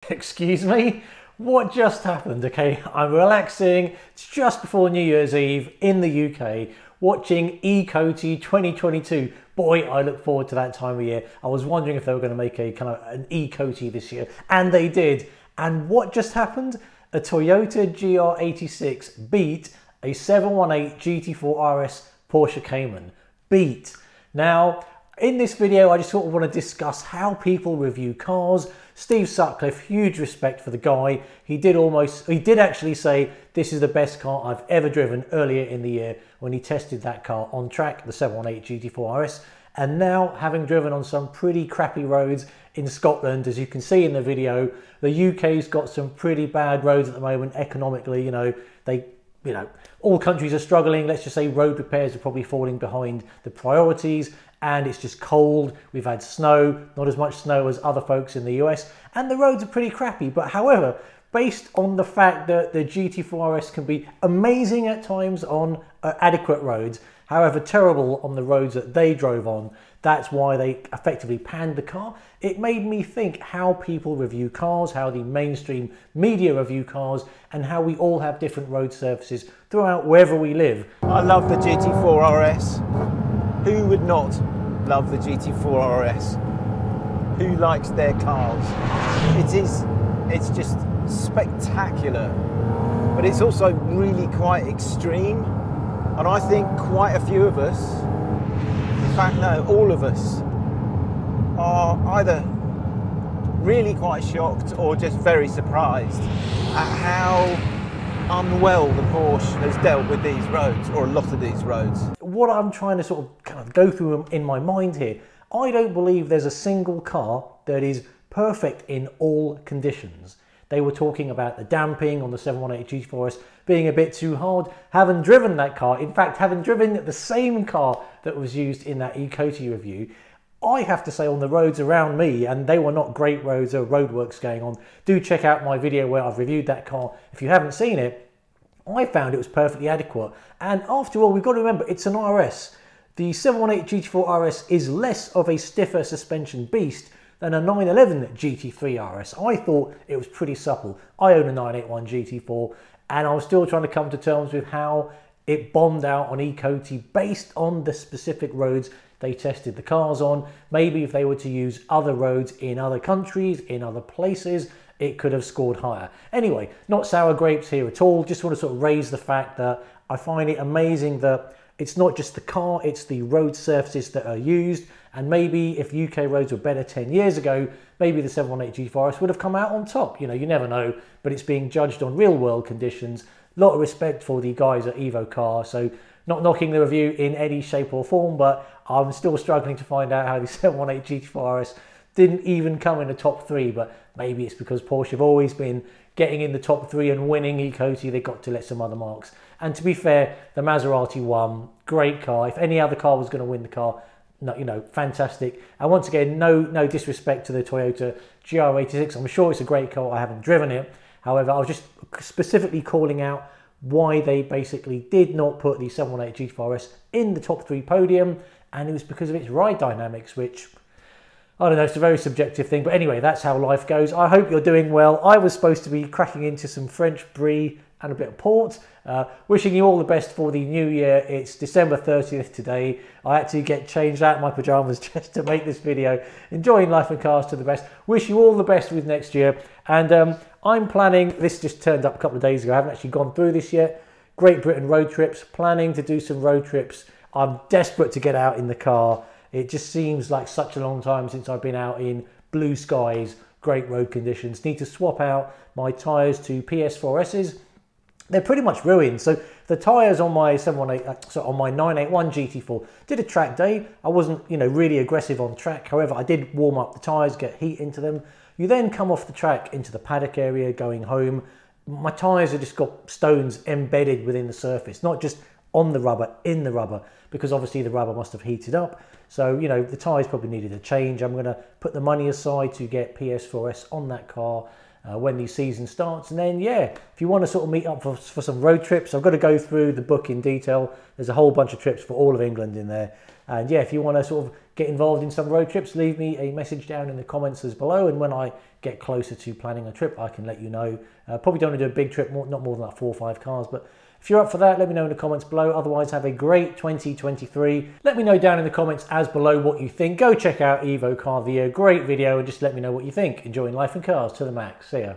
Excuse me? What just happened? Okay, I'm relaxing. It's just before New Year's Eve in the UK, watching E-Coty 2022. Boy, I look forward to that time of year. I was wondering if they were going to make a kind of an E-Coty this year, and they did. And what just happened? A Toyota GR86 beat a 718 GT4 RS Porsche Cayman. Beat. Now, in this video, I just sort of want to discuss how people review cars. Steve Sutcliffe, huge respect for the guy. He did actually say this is the best car I've ever driven earlier in the year when he tested that car on track, the 718 GT4 RS. And now, having driven on some pretty crappy roads in Scotland, as you can see in the video, the UK's got some pretty bad roads at the moment economically. All countries are struggling. Let's just say road repairs are probably falling behind the priorities, and it's just cold. We've had snow, not as much snow as other folks in the US, and the roads are pretty crappy. But however, based on the fact that the GT4 RS can be amazing at times on adequate roads, however terrible on the roads that they drove on, that's why they effectively panned the car. It made me think how people review cars, how the mainstream media review cars, and how we all have different road surfaces throughout wherever we live. I love the GT4 RS. Who would not love the GT4 RS? Who likes their cars? It's just spectacular, but it's also really quite extreme. And I think quite a few of us, in fact no, all of us, are either really quite shocked or just very surprised at how unwell the Porsche has dealt with these roads, or a lot of these roads. What I'm trying to sort of kind of go through in my mind here, I don't believe there's a single car that is perfect in all conditions. They were talking about the damping on the 718 GT4 RS being a bit too hard. Having driven that car, in fact, having driven the same car that was used in that E-Coty review, I have to say on the roads around me, and they were not great roads, there were roadworks going on. Do check out my video where I've reviewed that car if you haven't seen it. I found it was perfectly adequate. And after all, we've got to remember, it's an RS. The 718 GT4 RS is less of a stiffer suspension beast than a 911 GT3 RS. I thought it was pretty supple. I own a 981 GT4, and I was still trying to come to terms with how it bombed out on E-Coty based on the specific roads they tested the cars on. Maybe if they were to use other roads in other countries, in other places, it could have scored higher. Anyway, not sour grapes here at all. Just want to sort of raise the fact that I find it amazing that it's not just the car, it's the road surfaces that are used. And maybe if UK roads were better 10 years ago, maybe the 718 GT4 RS would have come out on top. You know, you never know, but it's being judged on real world conditions. A lot of respect for the guys at Evo Car. So not knocking the review in any shape or form, but I'm still struggling to find out how the 718 GT4 RS didn't even come in the top 3, but maybe it's because Porsche have always been getting in the top 3 and winning E-Coty. They got to let some other marks. And to be fair, the Maserati won. Great car. If any other car was going to win the car, no, you know, fantastic. And once again, no disrespect to the Toyota GR86. I'm sure it's a great car. I haven't driven it. However, I was just specifically calling out why they basically did not put the 718 GT4 RS in the top 3 podium, and it was because of its ride dynamics, which, I don't know, it's a very subjective thing. But anyway, that's how life goes. I hope you're doing well. I was supposed to be cracking into some French brie and a bit of port. Wishing you all the best for the new year. It's December 30th today. I had to get changed out of my pajamas just to make this video. Enjoying life and cars to the best. Wish you all the best with next year. And I'm planning, this just turned up a couple of days ago, I haven't actually gone through this yet. Great Britain road trips, planning to do some road trips. I'm desperate to get out in the car. It just seems like such a long time since I've been out in blue skies, great road conditions. Need to swap out my tyres to PS4Ss. They're pretty much ruined. So the tyres on my 718, on my 981 GT4 did a track day. I wasn't, really aggressive on track. However, I did warm up the tyres, get heat into them. You then come off the track into the paddock area, going home. My tyres have just got stones embedded within the surface, not just on the rubber, in the rubber, because obviously the rubber must have heated up. So, the tyres probably needed a change. I'm going to put the money aside to get PS4S on that car when the season starts. And then, yeah, if you want to sort of meet up for some road trips, I've got to go through the book in detail. There's a whole bunch of trips for all of England in there. And yeah, if you want to sort of get involved in some road trips, leave me a message down in the comments as below, and when I get closer to planning a trip, I can let you know. Probably don't want to do a big trip, not more than like 4 or 5 cars, but if you're up for that, let me know in the comments below. Otherwise, have a great 2023. Let me know down in the comments as below what you think. Go check out Evo Car of the Year. Great video, and just let me know what you think. Enjoying life and cars to the max. See ya.